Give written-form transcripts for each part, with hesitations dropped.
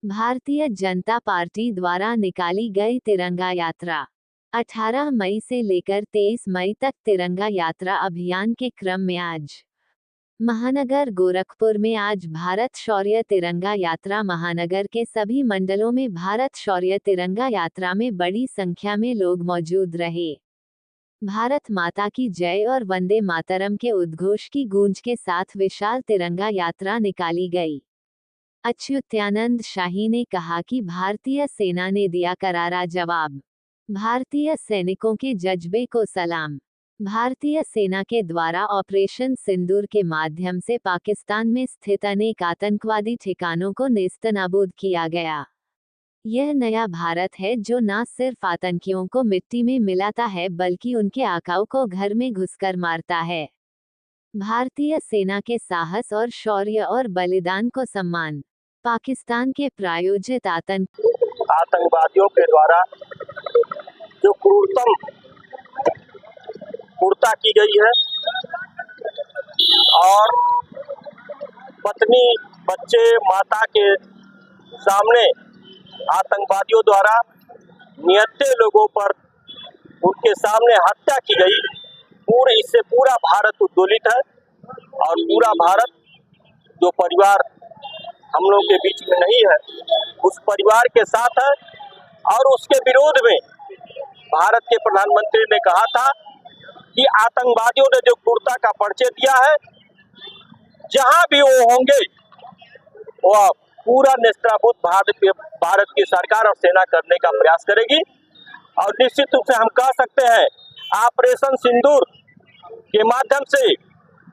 Bharatiya Janata party द्वारा निकाली गई तिरंगा यात्रा 18 मई से लेकर 23 मई तक तिरंगा यात्रा अभियान के क्रम में आज महानगर गोरखपुर में आज भारत शौर्य तिरंगा यात्रा महानगर के सभी मंडलों में भारत शौर्य तिरंगा यात्रा में बड़ी संख्या में लोग मौजूद रहे। भारत माता की जय और वंदे मातरम के उद्घोष की गूंज के साथ विशाल तिरंगा यात्रा निकाली गई। अच्युतानंद शाही ने कहा कि भारतीय सेना ने दिया करारा जवाब। भारतीय सैनिकों के जज्बे को सलाम। भारतीय सेना के द्वारा ऑपरेशन सिंदूर के माध्यम से पाकिस्तान में स्थित अनेक आतंकवादी ठिकानों को नेस्तनाबूद किया गया। यह नया भारत है जो न सिर्फ आतंकियों को मिट्टी में मिलाता है बल्कि उनके आकाओं को घर में घुसकर मारता है। भारतीय सेना के साहस और शौर्य और बलिदान को सम्मान। पाकिस्तान के प्रायोजित आतंकवादियों के द्वारा जो क्रूरता की गई है और पत्नी बच्चे माता के सामने आतंकवादियों द्वारा निहत्थे लोगों पर उनके सामने हत्या की गई, इससे पूरा भारत उद्वेलित है। और पूरा भारत जो परिवार हम लोगों के बीच में नहीं है, उस परिवार के साथ है। और उसके विरोध में भारत के प्रधानमंत्री ने कहा था कि आतंकवादियों ने जो क्रूरता का परिचय दिया है, जहां भी वो होंगे वह पूरा नेस्तनाबूद भारत की सरकार और सेना करने का प्रयास करेगी। और निश्चित रूप से हम कह सकते हैं, ऑपरेशन सिंदूर के माध्यम से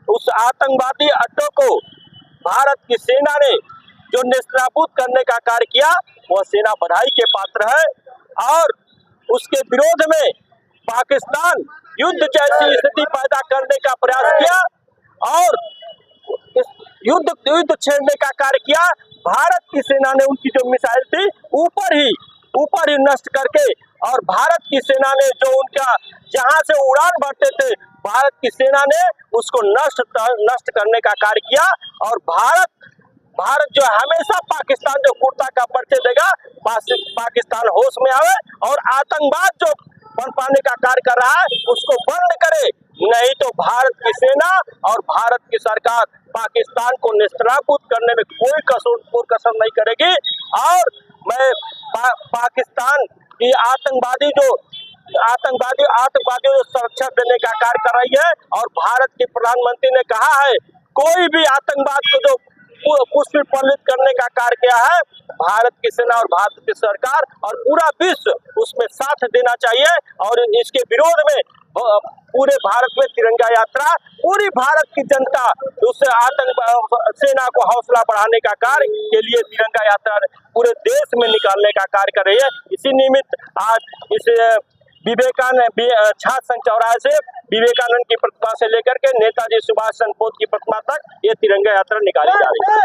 उस आतंकवादी अड्डों को भारत की सेना ने जो नेस्तनाबूद करने का कार्य किया, वह सेना बधाई के पात्र है। और उसके विरोध में पाकिस्तान युद्ध जैसी स्थिति पैदा करने का प्रयास किया और युद्ध छेड़ने का कार्य किया। भारत की सेना ने उनकी जो मिसाइल थी ऊपर ही नष्ट करके, और भारत की सेना ने जो उनका जहां से उड़ान भरते थे, भारत की सेना ने उसको नष्ट करने का कार्य किया। और भारत जो हमेशा पाकिस्तान जो क्रूरता का परिचय देगा, पाकिस्तान होश में आवे और आतंकवाद जो पनपाने का कार्य कर रहा है उसको बंद करे, नहीं तो भारत की सेना और भारत की सरकार पाकिस्तान को नेस्तनाबूद करने में कोई कसर नहीं करेगी। और मैं पाकिस्तान की आतंकवादियों को सुरक्षा देने का कार्य कर रही है। और भारत के प्रधानमंत्री ने कहा है, कोई भी आतंकवाद को जो पुष्पित करने का कार्य किया है, भारत की सेना और भारत की सरकार और पूरा विश्व उसमें साथ देना चाहिए। और इसके विरोध में पूरे भारत में तिरंगा यात्रा, पूरी भारत की जनता उस सेना को हौसला बढ़ाने का कार्य के लिए तिरंगा यात्रा पूरे देश में निकालने का कार्य कर रही है। इसी निमित्त आज इस विवेकानंद छात्र संघ चौराहे से विवेकानंद की प्रतिमा से लेकर के नेताजी सुभाष चंद्र बोस की प्रतिमा तक ये तिरंगा यात्रा निकाली जा रही है।